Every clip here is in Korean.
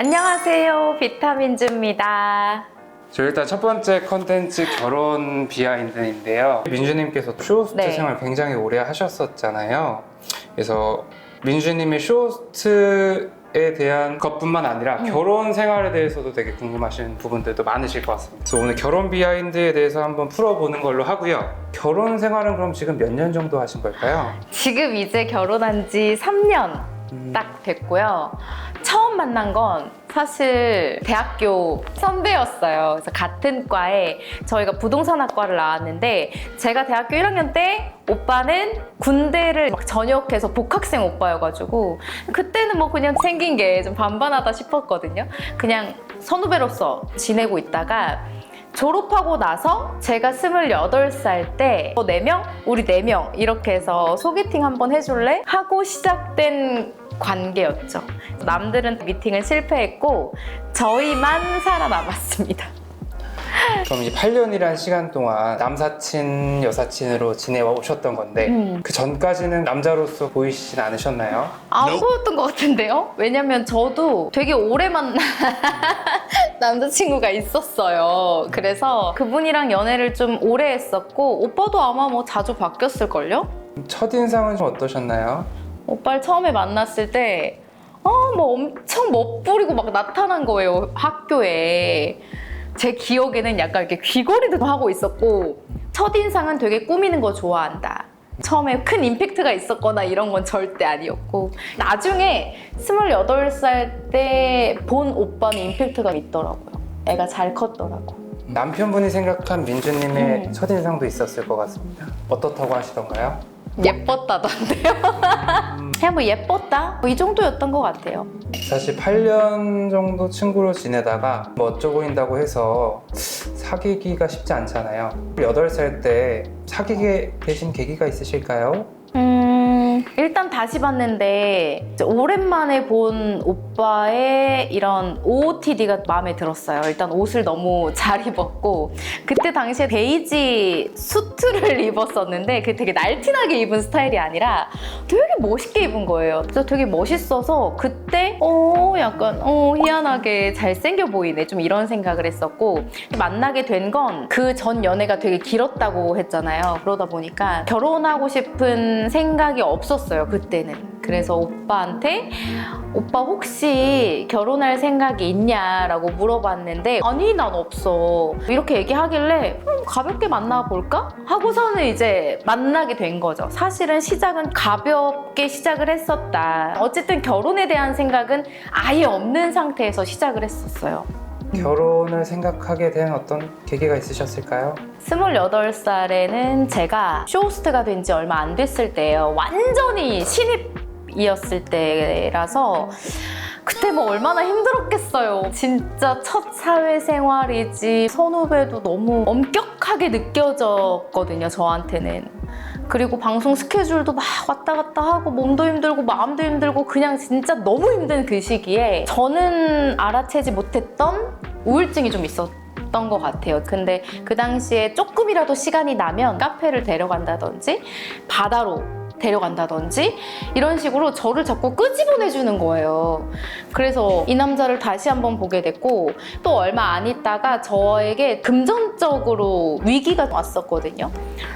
안녕하세요, 비타민주입니다. 저 일단 첫 번째 컨텐츠 결혼 비하인드인데요. 민주님께서 쇼호스트 네. 생활 굉장히 오래 하셨었잖아요. 그래서 민주님의 쇼호스트에 대한 것뿐만 아니라 결혼 생활에 대해서도 되게 궁금하신 부분들도 많으실 것 같습니다. 그래서 오늘 결혼 비하인드에 대해서 한번 풀어보는 걸로 하고요. 결혼 생활은 그럼 지금 몇 년 정도 하신 걸까요? 지금 이제 결혼한 지 3년 딱 됐고요. 처음 만난 건 사실 대학교 선배였어요. 그래서 같은 과에 저희가 부동산학과를 나왔는데 제가 대학교 1학년 때 오빠는 군대를 막 전역해서 복학생 오빠여가지고 그때는 뭐 그냥 생긴 게 좀 반반하다 싶었거든요. 그냥 선후배로서 지내고 있다가 졸업하고 나서 제가 28살 때 4명? 우리 4명 이렇게 해서 소개팅 한번 해줄래? 하고 시작된 관계였죠. 남들은 미팅을 실패했고 저희만 살아남았습니다. 그럼 이제 8년이란 시간 동안 남사친, 여사친으로 지내와 오셨던 건데 그 전까지는 남자로서 보이시진 않으셨나요? 안 보였던 것 같은데요? 왜냐면 저도 되게 오래 만난 남자친구가 있었어요. 그래서 그분이랑 연애를 좀 오래 했었고 오빠도 아마 뭐 자주 바뀌었을걸요? 첫인상은 좀 어떠셨나요? 오빠를 처음에 만났을 때 뭐 엄청 멋부리고 막 나타난 거예요, 학교에. 제 기억에는 약간 이렇게 귀걸이도 하고 있었고 첫인상은 되게 꾸미는 거 좋아한다. 처음에 큰 임팩트가 있었거나 이런 건 절대 아니었고 나중에 28살 때 본 오빠는 임팩트가 있더라고요. 애가 잘 컸더라고. 남편분이 생각한 민주님의 첫인상도 있었을 것 같습니다. 어떻다고 하시던가요? 예뻤다던데요? 그냥 뭐 예뻤다? 뭐 이 정도였던 것 같아요. 사실 8년 정도 친구로 지내다가 멋져 보인다고 해서 사귀기가 쉽지 않잖아요. 8살 때 사귀게 되신 계기가 있으실까요? 일단 다시 봤는데 이제 오랜만에 본 오빠의 이런 OOTD가 마음에 들었어요. 일단 옷을 너무 잘 입었고 그때 당시에 베이지 수트를 입었었는데 그게 되게 날티나게 입은 스타일이 아니라 되게 멋있게 입은 거예요. 그래서 되게 멋있어서 그때 약간 희한하게 잘생겨 보이네 좀 이런 생각을 했었고 만나게 된 건 그 전 연애가 되게 길었다고 했잖아요. 그러다 보니까 결혼하고 싶은 생각이 없었어요, 그때는. 그래서 오빠한테 오빠 혹시 결혼할 생각이 있냐라고 물어봤는데 아니 난 없어 이렇게 얘기하길래 가볍게 만나볼까? 하고서는 이제 만나게 된 거죠. 사실은 시작은 가볍게 시작을 했었다. 어쨌든 결혼에 대한 생각은 아예 없는 상태에서 시작을 했었어요. 결혼을 생각하게 된 어떤 계기가 있으셨을까요? 28살에는 제가 쇼호스트가 된 지 얼마 안 됐을 때예요. 완전히 신입이었을 때라서 그때 뭐 얼마나 힘들었겠어요. 진짜 첫 사회생활이지 선후배도 너무 엄격하게 느껴졌거든요, 저한테는. 그리고 방송 스케줄도 막 왔다 갔다 하고 몸도 힘들고 마음도 힘들고 그냥 진짜 너무 힘든 그 시기에 저는 알아채지 못했던 우울증이 좀 있었던 것 같아요. 근데 그 당시에 조금이라도 시간이 나면 카페를 데려간다든지 바다로 데려간다든지 이런 식으로 저를 자꾸 끄집어내주는 거예요. 그래서 이 남자를 다시 한번 보게 됐고 또 얼마 안 있다가 저에게 금전적으로 위기가 왔었거든요.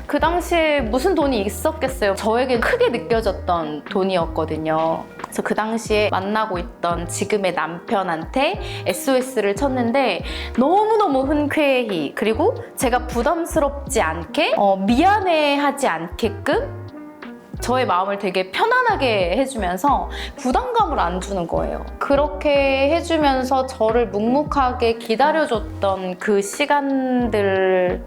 그 당시에 무슨 돈이 있었겠어요. 저에게 크게 느껴졌던 돈이었거든요. 그래서 그 당시에 만나고 있던 지금의 남편한테 SOS를 쳤는데 너무너무 흔쾌히 그리고 제가 부담스럽지 않게 미안해하지 않게끔 저의 마음을 되게 편안하게 해주면서 부담감을 안 주는 거예요. 그렇게 해주면서 저를 묵묵하게 기다려줬던 그 시간들이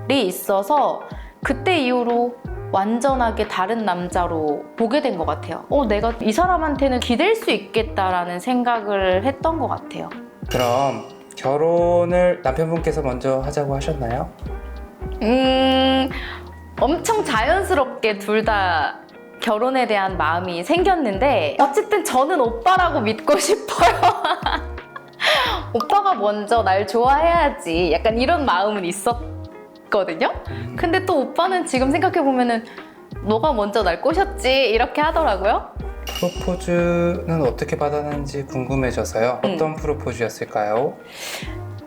있어서 그때 이후로 완전하게 다른 남자로 보게 된 것 같아요. 내가 이 사람한테는 기댈 수 있겠다라는 생각을 했던 것 같아요. 그럼 결혼을 남편분께서 먼저 하자고 하셨나요? 엄청 자연스럽게 둘 다 결혼에 대한 마음이 생겼는데 어쨌든 저는 오빠라고 믿고 싶어요. 오빠가 먼저 날 좋아해야지 약간 이런 마음은 있었거든요. 근데 또 오빠는 지금 생각해보면은 너가 먼저 날 꼬셨지 이렇게 하더라고요. 프로포즈는 어떻게 받았는지 궁금해져서요. 어떤 프로포즈였을까요?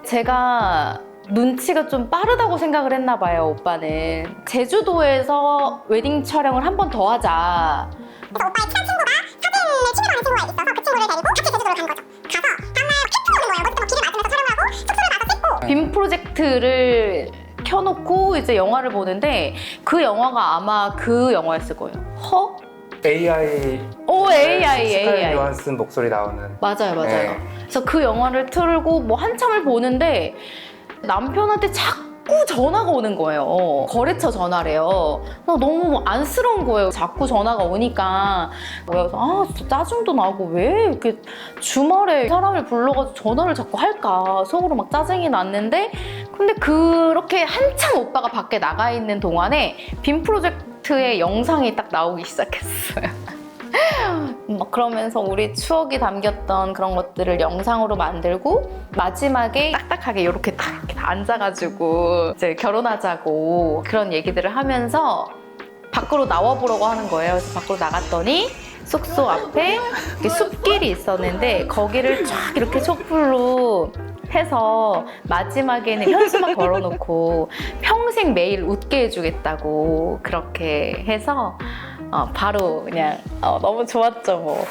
제가 눈치가 좀 빠르다고 생각을 했나 봐요, 오빠는. 제주도에서 웨딩 촬영을 한 번 더 하자. 그래서 오빠의 친한 친구가 사진을 취미로 하는 친구가 있어서 그 친구를 데리고 같이 제주도를 간 거죠. 가서 다음날 캠핑 오는 거예요. 머리부터 길을 맞으면서 촬영하고 숙소를 가서 찍고. 빔 프로젝트를 켜놓고 이제 영화를 보는데 그 영화가 아마 그 영화였을 거예요. 허? AI 오, AI. 스카이 요한슨 목소리 나오는. 맞아요. 네. 그래서 그 영화를 틀고 뭐 한참을 보는데 남편한테 자꾸 전화가 오는 거예요. 거래처 전화래요. 나 너무 안쓰러운 거예요. 자꾸 전화가 오니까. 그래서 진짜 짜증도 나고 왜 이렇게 주말에 사람을 불러가지고 전화를 자꾸 할까 속으로 막 짜증이 났는데, 근데 그렇게 한참 오빠가 밖에 나가 있는 동안에 빔 프로젝트의 영상이 딱 나오기 시작했어요. 막 그러면서 우리 추억이 담겼던 그런 것들을 영상으로 만들고 마지막에 딱딱하게 이렇게 딱 이렇게 앉아가지고 이제 결혼하자고 그런 얘기들을 하면서 밖으로 나와보려고 하는 거예요. 그래서 밖으로 나갔더니 숙소 앞에 이렇게 숲길이 있었는데 거기를 쫙 이렇게 촛불로 해서 마지막에는 현수막 걸어놓고 평생 매일 웃게 해주겠다고 그렇게 해서 바로 그냥 너무 좋았죠. 뭐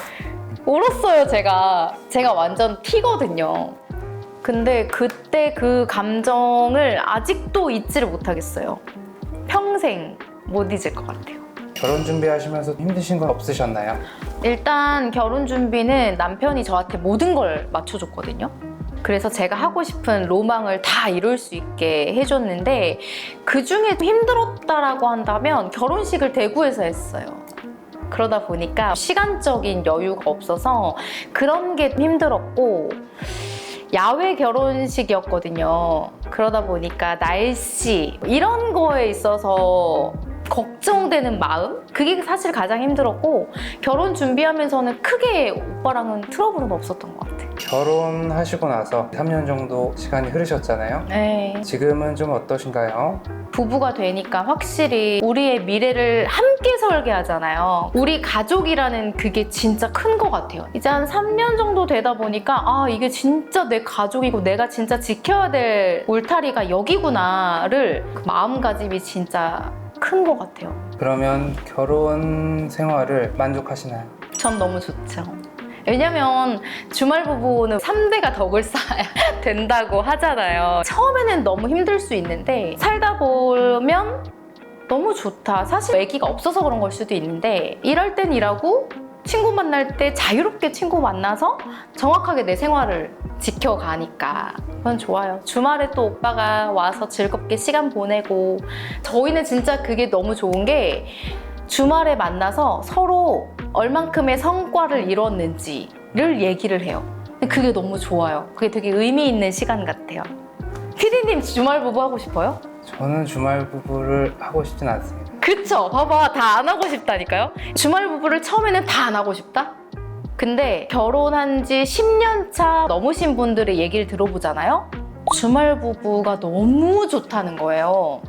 울었어요. 제가 완전 T거든요. 근데 그때 그 감정을 아직도 잊지를 못하겠어요. 평생 못 잊을 것 같아요. 결혼 준비하시면서 힘드신 건 없으셨나요? 일단 결혼 준비는 남편이 저한테 모든 걸 맞춰줬거든요. 그래서 제가 하고 싶은 로망을 다 이룰 수 있게 해줬는데 그중에 힘들었다라고 한다면 결혼식을 대구에서 했어요. 그러다 보니까 시간적인 여유가 없어서 그런 게 힘들었고, 야외 결혼식이었거든요. 그러다 보니까 날씨 이런 거에 있어서 걱정되는 마음? 그게 사실 가장 힘들었고, 결혼 준비하면서는 크게 오빠랑은 트러블은 없었던 것 같아요. 결혼하시고 나서 3년 정도 시간이 흐르셨잖아요. 네. 지금은 좀 어떠신가요? 부부가 되니까 확실히 우리의 미래를 함께 설계하잖아요. 우리 가족이라는 그게 진짜 큰 것 같아요. 이제 한 3년 정도 되다 보니까 이게 진짜 내 가족이고 내가 진짜 지켜야 될 울타리가 여기구나를 그 마음가짐이 진짜 큰 것 같아요. 그러면 결혼 생활을 만족하시나요? 전 너무 좋죠. 왜냐면 주말 부부는 3대가 덕을 쌓아야 된다고 하잖아요. 처음에는 너무 힘들 수 있는데 살다 보면 너무 좋다. 사실 아기가 없어서 그런 걸 수도 있는데 일할 땐 일하고 친구 만날 때 자유롭게 친구 만나서 정확하게 내 생활을 지켜가니까 그건 좋아요. 주말에 또 오빠가 와서 즐겁게 시간 보내고, 저희는 진짜 그게 너무 좋은 게 주말에 만나서 서로 얼만큼의 성과를 이뤘는지를 얘기를 해요. 그게 너무 좋아요. 그게 되게 의미 있는 시간 같아요. 피디님 주말 부부 하고 싶어요? 저는 주말 부부를 하고 싶진 않습니다. 그쵸? 봐봐, 다 안 하고 싶다니까요? 주말 부부를 처음에는 다 안 하고 싶다? 근데 결혼한 지 10년 차 넘으신 분들의 얘기를 들어보잖아요? 주말 부부가 너무 좋다는 거예요.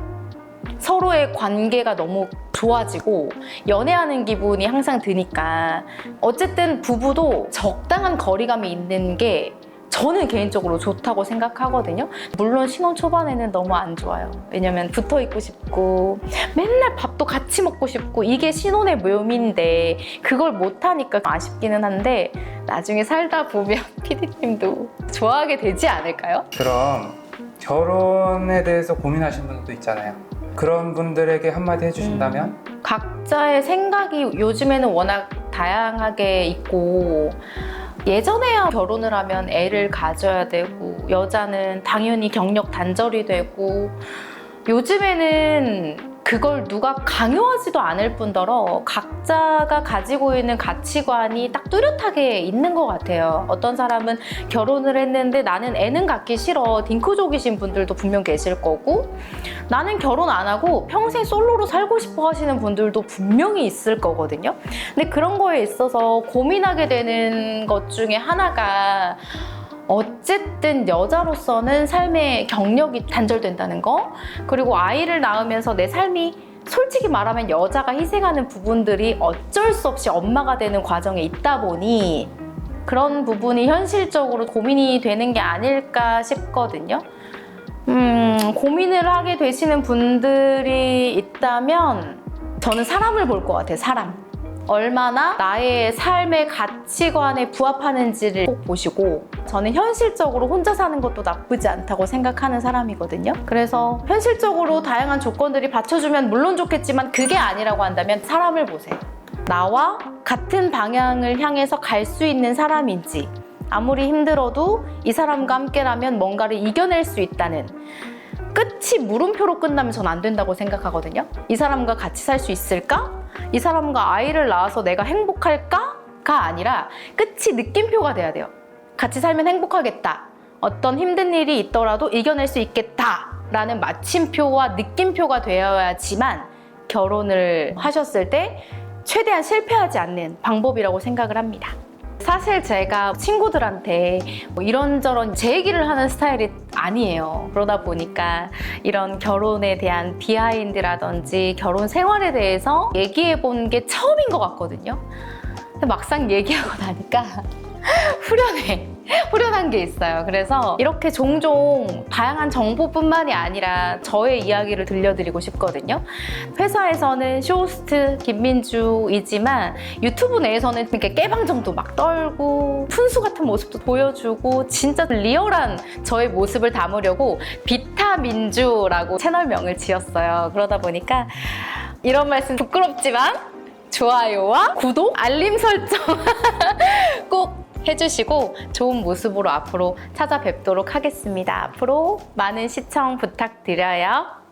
서로의 관계가 너무 좋아지고 연애하는 기분이 항상 드니까 어쨌든 부부도 적당한 거리감이 있는 게 저는 개인적으로 좋다고 생각하거든요. 물론 신혼 초반에는 너무 안 좋아요. 왜냐면 붙어 있고 싶고 맨날 밥도 같이 먹고 싶고 이게 신혼의 묘미인데 그걸 못하니까 아쉽기는 한데 나중에 살다 보면 피디님도 좋아하게 되지 않을까요? 그럼 결혼에 대해서 고민하시는 분들도 있잖아요. 그런 분들에게 한마디 해주신다면? 각자의 생각이 요즘에는 워낙 다양하게 있고, 예전에야 결혼을 하면 애를 가져야 되고 여자는 당연히 경력 단절이 되고, 요즘에는 그걸 누가 강요하지도 않을 뿐더러 각자가 가지고 있는 가치관이 딱 뚜렷하게 있는 것 같아요. 어떤 사람은 결혼을 했는데 나는 애는 갖기 싫어, 딩크족이신 분들도 분명 계실 거고, 나는 결혼 안 하고 평생 솔로로 살고 싶어 하시는 분들도 분명히 있을 거거든요. 근데 그런 거에 있어서 고민하게 되는 것 중에 하나가, 어쨌든 여자로서는 삶의 경력이 단절된다는 거, 그리고 아이를 낳으면서 내 삶이 솔직히 말하면 여자가 희생하는 부분들이 어쩔 수 없이 엄마가 되는 과정에 있다 보니 그런 부분이 현실적으로 고민이 되는 게 아닐까 싶거든요. 고민을 하게 되시는 분들이 있다면 저는 사람을 볼 것 같아요. 사람. 얼마나 나의 삶의 가치관에 부합하는지를 꼭 보시고, 저는 현실적으로 혼자 사는 것도 나쁘지 않다고 생각하는 사람이거든요. 그래서 현실적으로 다양한 조건들이 받쳐주면 물론 좋겠지만 그게 아니라고 한다면 사람을 보세요. 나와 같은 방향을 향해서 갈 수 있는 사람인지, 아무리 힘들어도 이 사람과 함께라면 뭔가를 이겨낼 수 있다는, 끝이 물음표로 끝나면 전 안 된다고 생각하거든요. 이 사람과 같이 살 수 있을까? 이 사람과 아이를 낳아서 내가 행복할까? 가 아니라 끝이 느낌표가 돼야 돼요. 같이 살면 행복하겠다. 어떤 힘든 일이 있더라도 이겨낼 수 있겠다. 라는 마침표와 느낌표가 되어야지만 결혼을 하셨을 때 최대한 실패하지 않는 방법이라고 생각을 합니다. 사실 제가 친구들한테 뭐 이런저런 제 얘기를 하는 스타일이 아니에요. 그러다 보니까 이런 결혼에 대한 비하인드라든지 결혼 생활에 대해서 얘기해 본 게 처음인 것 같거든요. 근데 막상 얘기하고 나니까 후련한 게 있어요. 그래서 이렇게 종종 다양한 정보뿐만이 아니라 저의 이야기를 들려드리고 싶거든요. 회사에서는 쇼호스트 김민주이지만 유튜브 내에서는 이렇게 깨방정도 막 떨고 푼수 같은 모습도 보여주고 진짜 리얼한 저의 모습을 담으려고 비타민주라고 채널명을 지었어요. 그러다 보니까 이런 말씀 부끄럽지만 좋아요와 구독, 알림 설정 꼭 해주시고 좋은 모습으로 앞으로 찾아뵙도록 하겠습니다. 앞으로 많은 시청 부탁드려요.